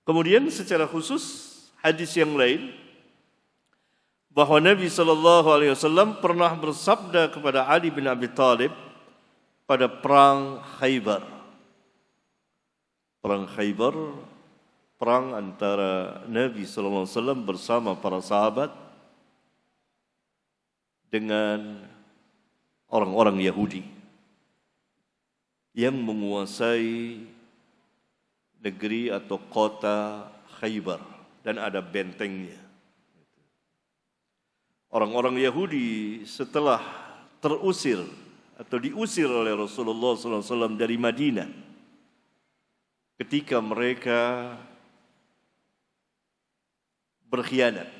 Kemudian secara khusus hadis yang lain bahwa Nabi SAW pernah bersabda kepada Ali bin Abi Thalib pada perang Khaybar. Perang Khaybar, perang antara Nabi SAW bersama para sahabat dengan orang-orang Yahudi yang menguasai negeri atau kota Khaybar dan ada bentengnya. Orang-orang Yahudi setelah terusir atau diusir oleh Rasulullah SAW dari Madinah, ketika mereka berkhianat,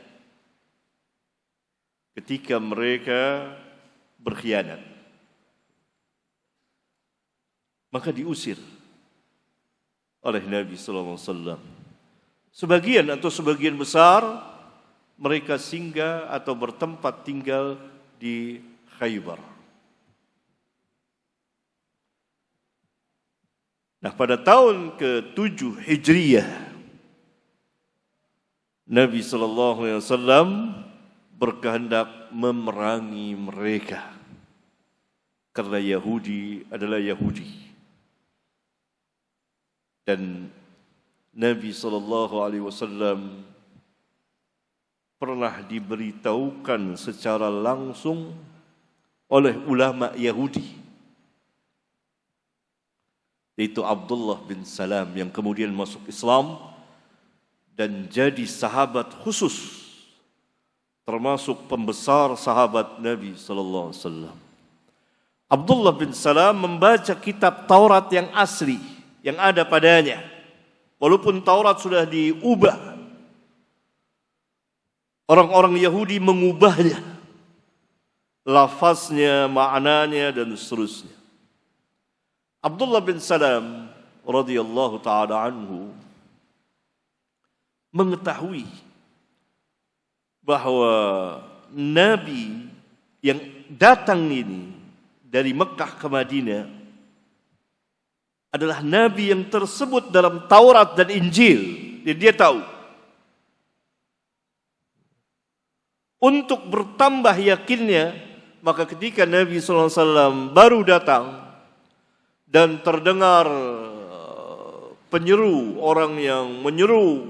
maka diusir oleh Nabi SAW. Sebagian atau sebagian besar mereka singgah atau bertempat tinggal di Khaybar. Nah, pada tahun ke-7 Hijriyah, Nabi SAW berkehendak memerangi mereka karena Yahudi adalah Yahudi. Dan Nabi SAW pernah diberitahukan secara langsung oleh ulama Yahudi, yaitu Abdullah bin Salam yang kemudian masuk Islam dan jadi sahabat khusus, termasuk pembesar sahabat Nabi SAW. Abdullah bin Salam membaca kitab Taurat yang asli yang ada padanya, walaupun Taurat sudah diubah. Orang-orang Yahudi mengubahnya, lafaznya, maknanya dan seterusnya. Abdullah bin Salam radhiyallahu taala anhu mengetahui bahwa Nabi yang datang ini dari Mekah ke Madinah adalah Nabi yang tersebut dalam Taurat dan Injil. Dia tahu. Untuk bertambah yakinnya, maka ketika Nabi SAW baru datang dan terdengar penyeru, orang yang menyeru,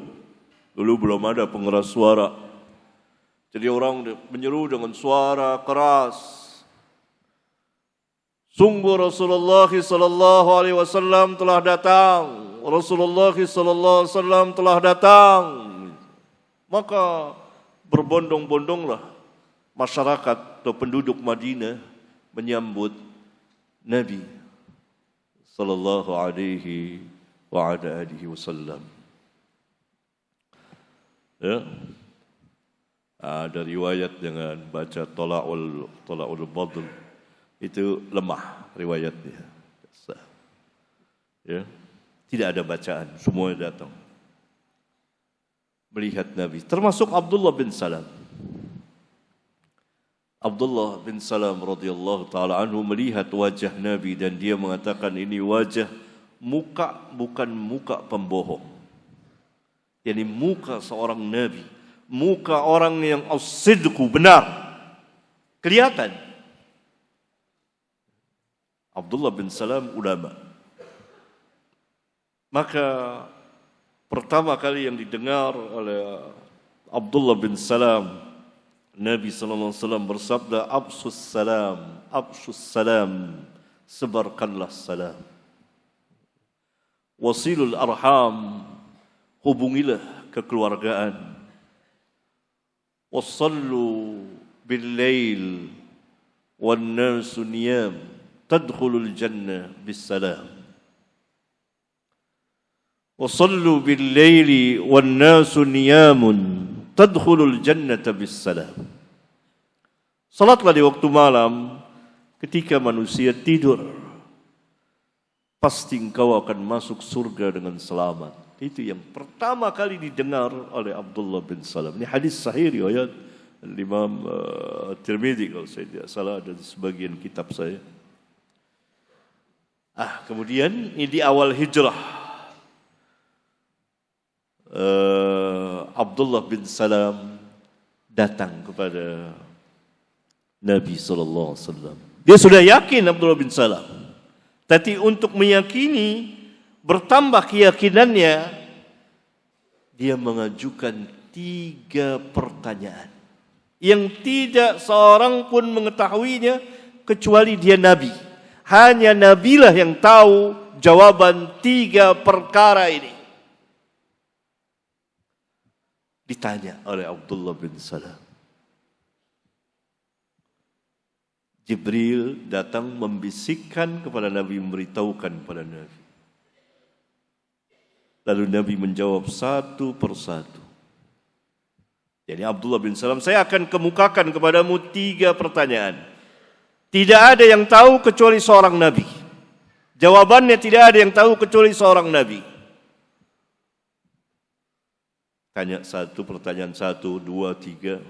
dulu belum ada pengeras suara, jadi orang menyeru dengan suara keras, sungguh Rasulullah SAW telah datang. Rasulullah SAW telah datang. Maka berbondong-bondonglah masyarakat atau penduduk Madinah menyambut Nabi sallallahu alaihi wasallam. Ya. Ada riwayat dengan baca Tola'ul Badr, itu lemah riwayatnya. Ya. Tidak ada bacaan, semuanya datang melihat Nabi, termasuk Abdullah bin Salam. Abdullah bin Salam radhiyallahu taala anhu melihat wajah Nabi dan dia mengatakan ini wajah muka, bukan muka pembohong. Yani muka seorang Nabi, muka orang yang as-sidqu, benar, kelihatan. Abdullah bin Salam ulama. Maka pertama kali yang didengar oleh Abdullah bin Salam, Nabi SAW bersabda, Absus salam, sebarkanlah salam. Wasilul arham, hubungilah kekeluargaan. Wassallu bil lail wan nasu niyam, tadkhulul jannah bis salam. Wassallu bil laili wan nasu niyamun, tadkhulul jannata bis salam. Salatlah di waktu malam ketika manusia tidur, pasti engkau akan masuk surga dengan selamat. Itu yang pertama kali didengar oleh Abdullah bin Salam. Ini hadis sahih riwayat Imam Tirmidzi kalau saya tidak salah, dan sebagian kitab saya. Kemudian ini di awal hijrah, Abdullah bin Salam datang kepada Nabi SAW. Dia sudah yakin Abdullah bin Salam. Tapi untuk meyakini, bertambah keyakinannya, dia mengajukan 3 pertanyaan yang tidak seorang pun mengetahuinya kecuali dia Nabi. Hanya Nabilah yang tahu jawaban 3 perkara ini. Ditanya oleh Abdullah bin Salam. Jibril datang membisikkan kepada Nabi, memberitahukan kepada Nabi. Lalu Nabi menjawab satu persatu. Jadi Abdullah bin Salam, saya akan kemukakan kepadamu 3 pertanyaan. Tidak ada yang tahu kecuali seorang Nabi. Jawabannya tidak ada yang tahu kecuali seorang Nabi. Tanya pertanyaan 1, 2, 3.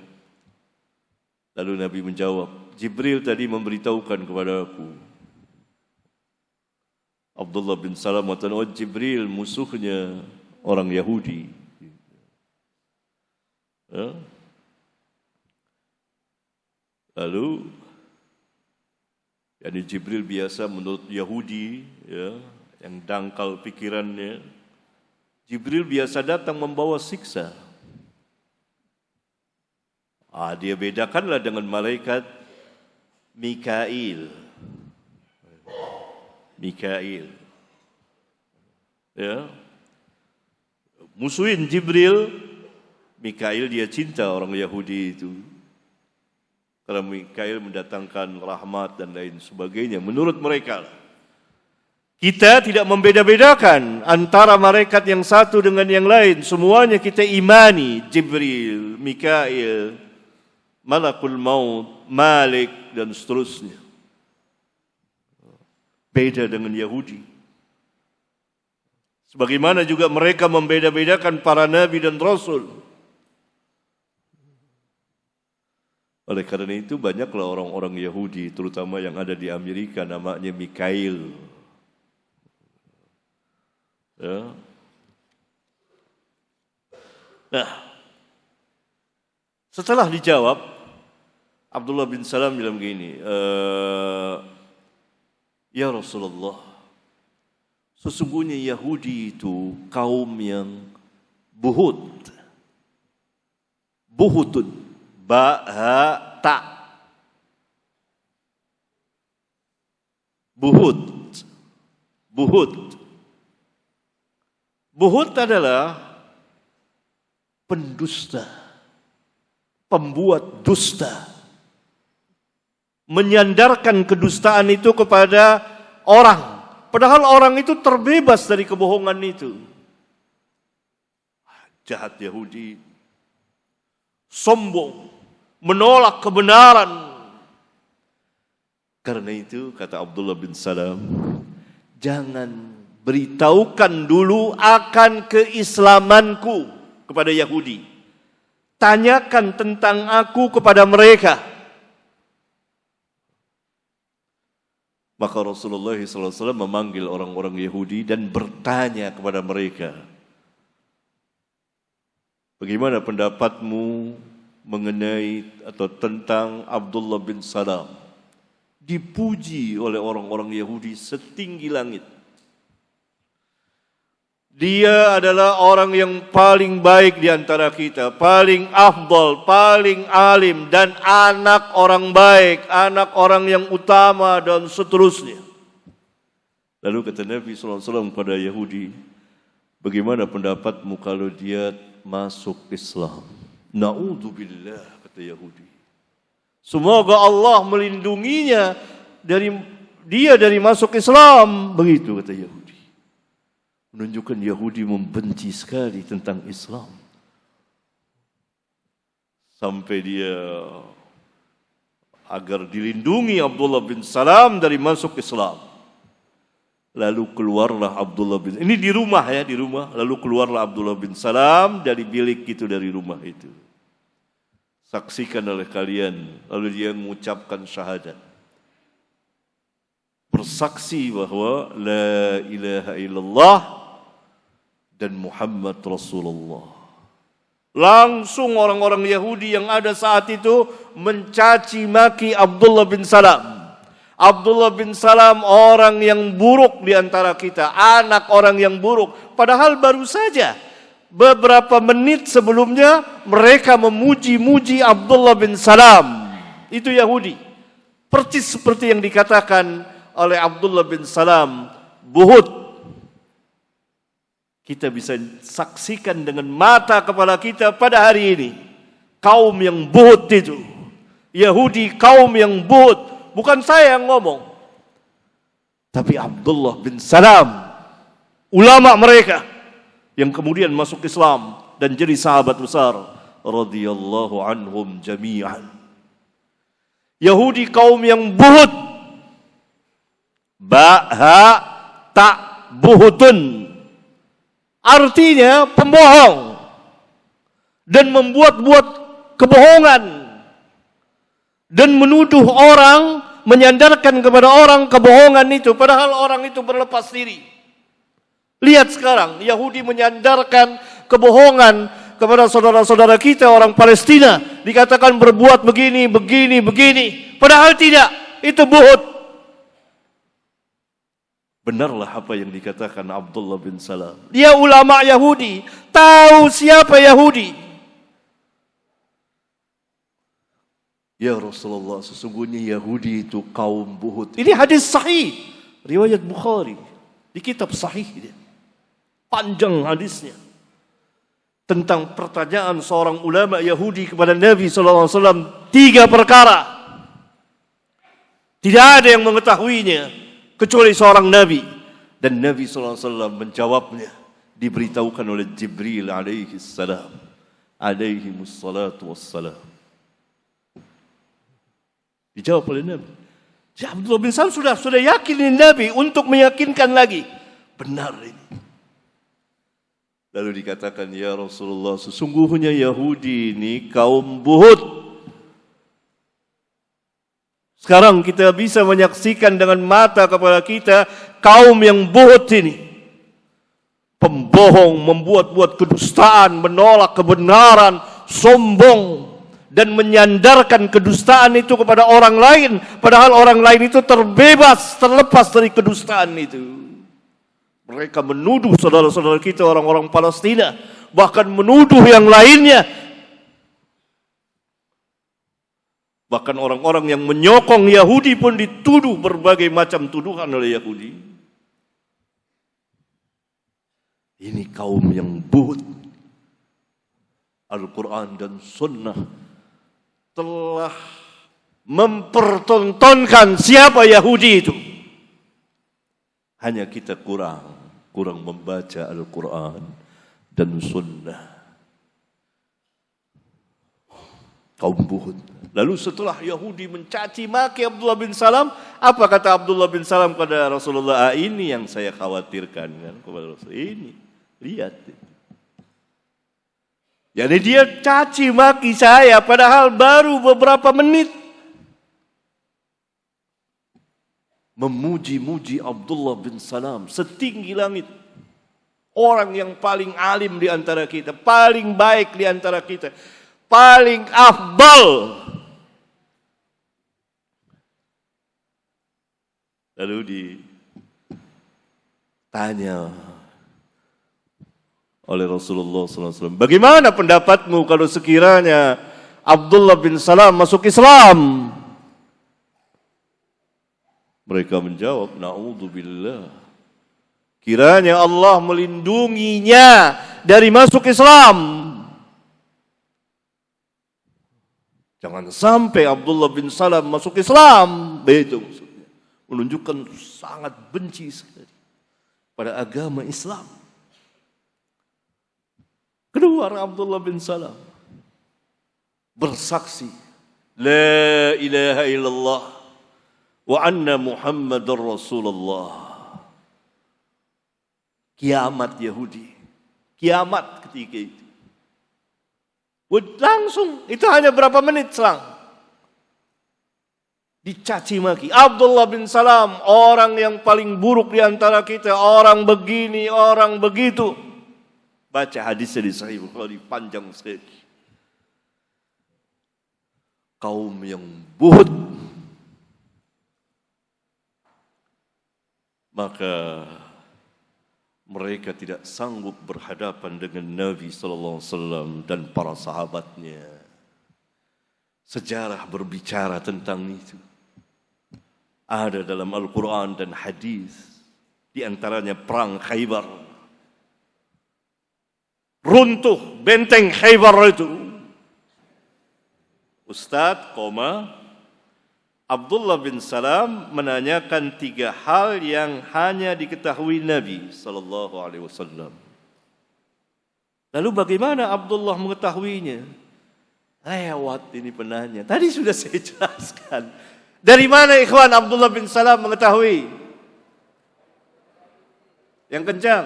Lalu Nabi menjawab, Jibril tadi memberitahukan kepada aku. Abdullah bin Salam mengatakan, oh Jibril musuhnya orang Yahudi. Lalu yani Jibril biasa menurut Yahudi, ya, yang dangkal pikirannya, Jibril biasa datang membawa siksa. Dia bedakanlah dengan malaikat Mikail. Ya. Musuhin Jibril. Mikail dia cinta orang Yahudi itu. Karena Mikail mendatangkan rahmat dan lain sebagainya. Menurut mereka. Kita tidak membeda-bedakan antara malaikat yang satu dengan yang lain. Semuanya kita imani. Jibril, Mikail, Malakul Maut, Malik dan seterusnya. Beda dengan Yahudi. Sebagaimana juga mereka membeda-bedakan para nabi dan rasul. Oleh karena itu banyaklah orang-orang Yahudi, terutama yang ada di Amerika, namanya Mikail. Ya. Nah, setelah dijawab, Abdullah bin Salam bilang begini, ya Rasulullah, sesungguhnya Yahudi itu kaum yang buhutun, ba-ha-ta, buhut adalah pendusta, pembuat dusta, menyandarkan kedustaan itu kepada orang, padahal orang itu terbebas dari kebohongan itu. Jahat Yahudi, sombong, menolak kebenaran. Karena itu kata Abdullah bin Salam, jangan beritahukan dulu akan keislamanku kepada Yahudi. Tanyakan tentang aku kepada mereka. Maka Rasulullah SAW memanggil orang-orang Yahudi dan bertanya kepada mereka, bagaimana pendapatmu mengenai atau tentang Abdullah bin Salam? Dipuji oleh orang-orang Yahudi setinggi langit. Dia adalah orang yang paling baik di antara kita, paling afdal, paling alim, dan anak orang baik, anak orang yang utama, dan seterusnya. Lalu kata Nabi SAW kepada Yahudi, bagaimana pendapatmu kalau dia masuk Islam? Na'udzubillah, kata Yahudi. Semoga Allah melindunginya dari masuk Islam. Begitu kata Yahudi. Menunjukkan Yahudi membenci sekali tentang Islam. Sampai dia agar dilindungi Abdullah bin Salam dari masuk Islam. Lalu keluarlah Abdullah bin, ini di rumah ya, di rumah. Lalu keluarlah Abdullah bin Salam dari bilik itu, dari rumah itu. Saksikan oleh kalian. Lalu dia mengucapkan syahadat. Bersaksi bahwa la ilaha illallah, dan Muhammad Rasulullah. Langsung orang-orang Yahudi yang ada saat itu mencaci maki Abdullah bin Salam. Abdullah bin Salam orang yang buruk di antara kita, anak orang yang buruk. Padahal baru saja beberapa menit sebelumnya mereka memuji-muji Abdullah bin Salam. Itu Yahudi. Persis seperti yang dikatakan oleh Abdullah bin Salam, buhut. Kita bisa saksikan dengan mata kepala kita pada hari ini. Kaum yang buhut itu. Yahudi kaum yang buhut. Bukan saya yang ngomong. Tapi Abdullah bin Salam. Ulama mereka. Yang kemudian masuk Islam. Dan jadi sahabat besar. Radiyallahu anhum jami'an. Yahudi kaum yang buhut. Ba-ha ta buhutun. Artinya pembohong dan membuat-buat kebohongan dan menuduh orang, menyandarkan kepada orang kebohongan itu padahal orang itu berlepas diri. Lihat sekarang Yahudi menyandarkan kebohongan kepada saudara-saudara kita orang Palestina, dikatakan berbuat begini, padahal tidak, itu buhut. Benarlah apa yang dikatakan Abdullah bin Salam. Dia ulama Yahudi, tahu siapa Yahudi. Ya Rasulullah, sesungguhnya Yahudi itu kaum buhut. Ini hadis sahih, riwayat Bukhari di kitab sahih dia. Panjang hadisnya tentang pertanyaan seorang ulama Yahudi kepada Nabi SAW. 3 perkara tidak ada yang mengetahuinya kecuali seorang Nabi. Dan Nabi SAW menjawabnya. Diberitahukan oleh Jibril alaihi salam. Alaihi mussalatu wassalam. Dijawab oleh Nabi. Jadi Abdullah bin Salam sudah yakin ini Nabi untuk meyakinkan lagi. Benar ini. Lalu dikatakan, ya Rasulullah, sesungguhnya Yahudi ini kaum buhut. Sekarang kita bisa menyaksikan dengan mata kepala kita kaum yang buhut ini. Pembohong, membuat-buat kedustaan, menolak kebenaran, sombong. Dan menyandarkan kedustaan itu kepada orang lain. Padahal orang lain itu terbebas, terlepas dari kedustaan itu. Mereka menuduh saudara-saudara kita orang-orang Palestina. Bahkan menuduh yang lainnya. Bahkan orang-orang yang menyokong Yahudi pun dituduh berbagai macam tuduhan oleh Yahudi. Ini kaum yang buhut. Al-Quran dan Sunnah telah mempertontonkan siapa Yahudi itu. Hanya kita kurang membaca Al-Quran dan Sunnah. Kaum buhut. Lalu setelah Yahudi mencaci maki Abdullah bin Salam, apa kata Abdullah bin Salam kepada Rasulullah? Ini yang saya khawatirkan kan kepada Rasul. Ini, lihat. Jadi dia caci maki saya padahal baru beberapa menit. Memuji-muji Abdullah bin Salam setinggi langit. Orang yang paling alim di antara kita, paling baik di antara kita, paling afdal. Lalu ditanya oleh Rasulullah SAW, bagaimana pendapatmu kalau sekiranya Abdullah bin Salam masuk Islam? Mereka menjawab, na'udzubillah. Kiranya Allah melindunginya dari masuk Islam. Jangan sampai Abdullah bin Salam masuk Islam. Begitu maksudnya. Menunjukkan sangat benci sekali pada agama Islam. Keluar Abdullah bin Salam bersaksi, la ilaha illallah wa anna Muhammadar Rasulullah. Kiamat Yahudi, kiamat ketika itu. Langsung, itu hanya berapa menit selang. Dicaci maki. Abdullah bin Salam, orang yang paling buruk di antara kita, orang begini, orang begitu. Baca hadisnya di Sahih Bukhari, panjang sekali. Kaum yang buhut, maka mereka tidak sanggup berhadapan dengan Nabi sallallahu alaihi wasallam dan para sahabatnya. Sejarah berbicara tentang itu. Ada dalam Al-Quran dan hadis. Di antaranya perang Khaybar. Runtuh benteng Khaybar itu. Ustaz, Abdullah bin Salam menanyakan 3 hal yang hanya diketahui Nabi sallallahu alaihi wasallam. Lalu bagaimana Abdullah mengetahuinya? Lewat ini penanya. Tadi sudah saya jelaskan. Dari mana ikhwan Abdullah bin Salam mengetahui? Yang kencang.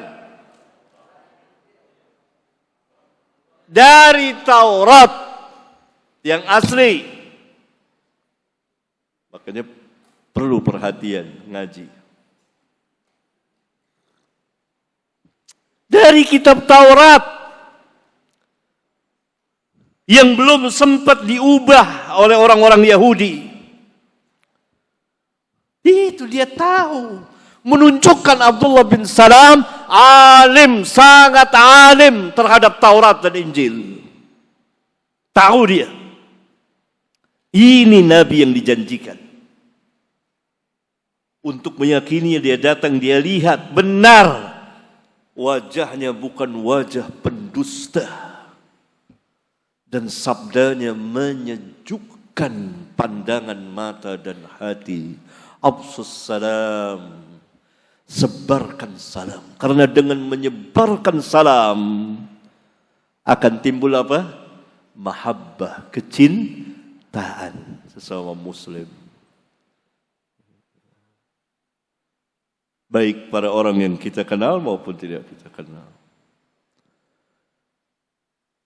Dari Taurat yang asli. Makanya perlu perhatian ngaji. Dari kitab Taurat yang belum sempat diubah oleh orang-orang Yahudi. Itu dia tahu. Menunjukkan Abdullah bin Salam alim, sangat alim terhadap Taurat dan Injil. Tahu dia. Ini Nabi yang dijanjikan. Untuk meyakini dia datang, dia lihat benar. Wajahnya bukan wajah pendusta. Dan sabdanya menyejukkan pandangan mata dan hati. Absus salam. Sebarkan salam. Karena dengan menyebarkan salam akan timbul apa? Mahabbah, kecintaan sesama muslim. Baik para orang yang kita kenal maupun tidak kita kenal.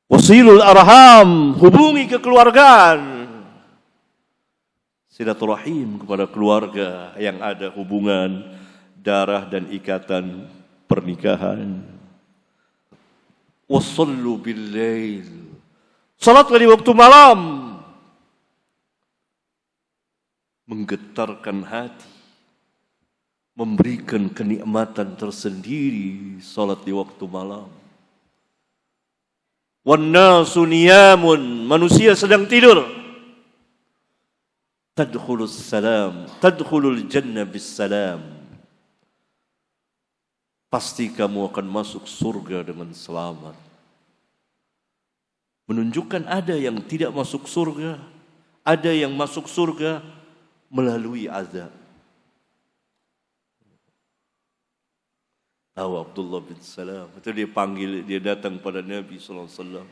Wasilul arham, hubungi kekeluargaan. Silaturahim kepada keluarga yang ada hubungan darah dan ikatan pernikahan. Wassallu bil-lail. Salatlah di waktu malam. Menggetarkan hati. Memberikan kenikmatan tersendiri salat di waktu malam. Wan-nasu niyamun, manusia sedang tidur. Tadkhulus salam, tadkhulul jannah bis salam. Pasti kamu akan masuk surga dengan selamat. Menunjukkan ada yang tidak masuk surga, ada yang masuk surga melalui azab. Tahu Abdullah bin Salam, itu dia panggil, dia datang pada Nabi sallallahu alaihi wasallam.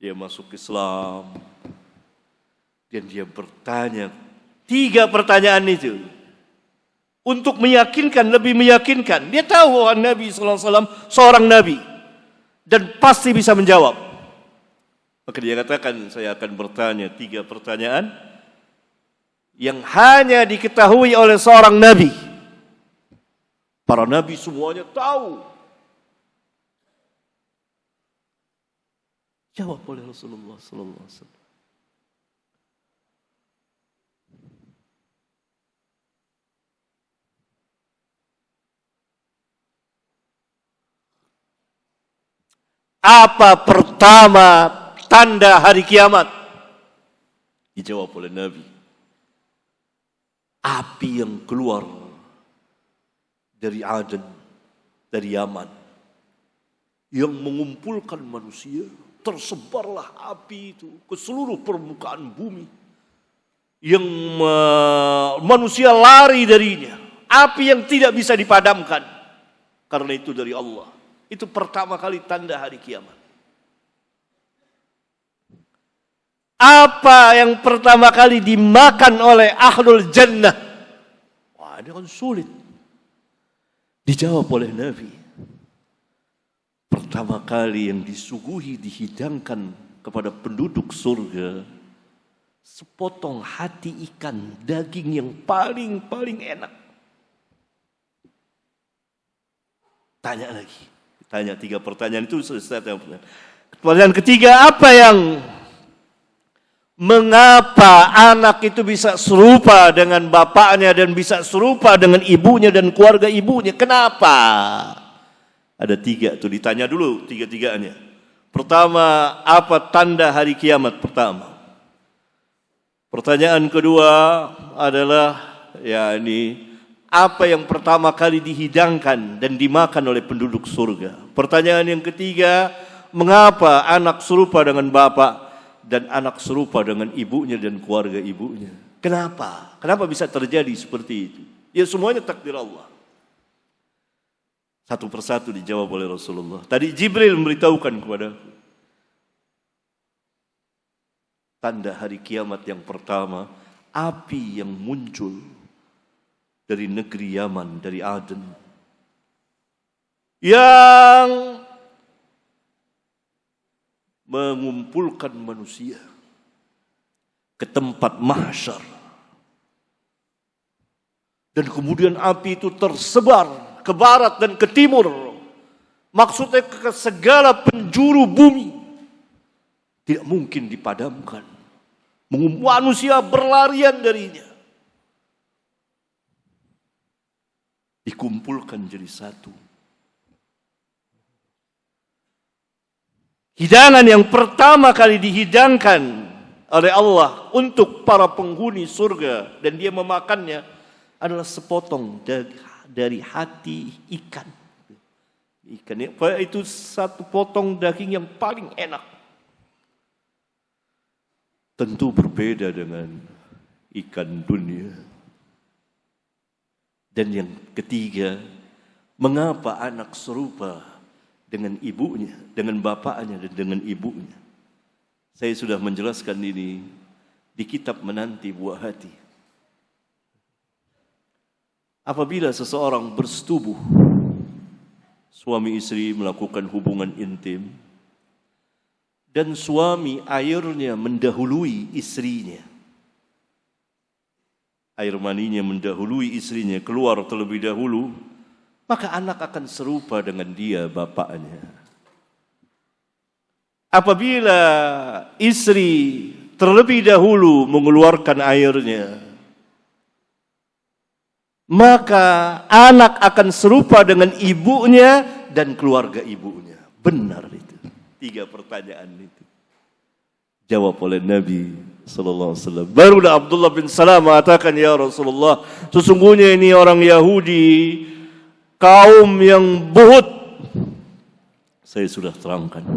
Dia masuk Islam. Dan dia bertanya 3 pertanyaan itu. Untuk meyakinkan, lebih meyakinkan. Dia tahu bahwa Nabi sallallahu alaihi wasallam seorang nabi dan pasti bisa menjawab. Maka dia katakan, saya akan bertanya 3 pertanyaan yang hanya diketahui oleh seorang nabi. Para nabi semuanya tahu. Jawab oleh Rasulullah sallallahu alaihi wasallam. Apa pertama tanda hari kiamat? Dijawab oleh Nabi. Api yang keluar dari Aden, dari Yaman. Yang mengumpulkan manusia. Tersebarlah api itu ke seluruh permukaan bumi. Yang manusia lari darinya. Api yang tidak bisa dipadamkan. Karena itu dari Allah. Itu pertama kali tanda hari kiamat. Apa yang pertama kali dimakan oleh ahlul jannah? Wah, ini kan sulit. Dijawab oleh Nabi. Pertama kali yang disuguhi, dihidangkan kepada penduduk surga, sepotong hati ikan, daging yang paling enak. Tanya lagi. Tanya 3 pertanyaan itu selesai. Pertanyaan ketiga, mengapa anak itu bisa serupa dengan bapaknya dan bisa serupa dengan ibunya dan keluarga ibunya? Kenapa? Ada 3 tuh, ditanya dulu 3-3-nya. Pertama, apa tanda hari kiamat pertama? Pertanyaan kedua adalah apa yang pertama kali dihidangkan dan dimakan oleh penduduk surga? Pertanyaan yang ketiga, mengapa anak serupa dengan bapak dan anak serupa dengan ibunya dan keluarga ibunya? Kenapa? Kenapa bisa terjadi seperti itu? Ya semuanya takdir Allah. Satu persatu dijawab oleh Rasulullah. Tadi Jibril memberitahukan kepadaku. Tanda hari kiamat yang pertama, api yang muncul dari negeri Yaman, dari Aden, yang mengumpulkan manusia ke tempat mahsyar. Dan kemudian api itu tersebar ke barat dan ke timur. Maksudnya ke segala penjuru bumi. Tidak mungkin dipadamkan. Manusia berlarian darinya. Dikumpulkan jadi satu. Hidangan yang pertama kali dihidangkan oleh Allah untuk para penghuni surga dan dia memakannya adalah sepotong dari hati ikan. Ikan itu satu potong daging yang paling enak. Tentu berbeda dengan ikan dunia. Dan yang ketiga, mengapa anak serupa dengan ibunya, dengan bapaknya dan dengan ibunya? Saya sudah menjelaskan ini di kitab Menanti Buah Hati. Apabila seseorang bersetubuh, suami istri melakukan hubungan intim, dan suami airnya mendahului istrinya, air maninya mendahului istrinya, keluar terlebih dahulu, maka anak akan serupa dengan dia bapaknya. Apabila istri terlebih dahulu mengeluarkan airnya, maka anak akan serupa dengan ibunya dan keluarga ibunya. Benar itu. 3 pertanyaan itu jawab oleh Nabi sallallahu alaihi wasallam. Barulah Abdullah bin Salam mengatakan, ya Rasulullah, sesungguhnya ini orang Yahudi, kaum yang buhut. Saya sudah terangkan.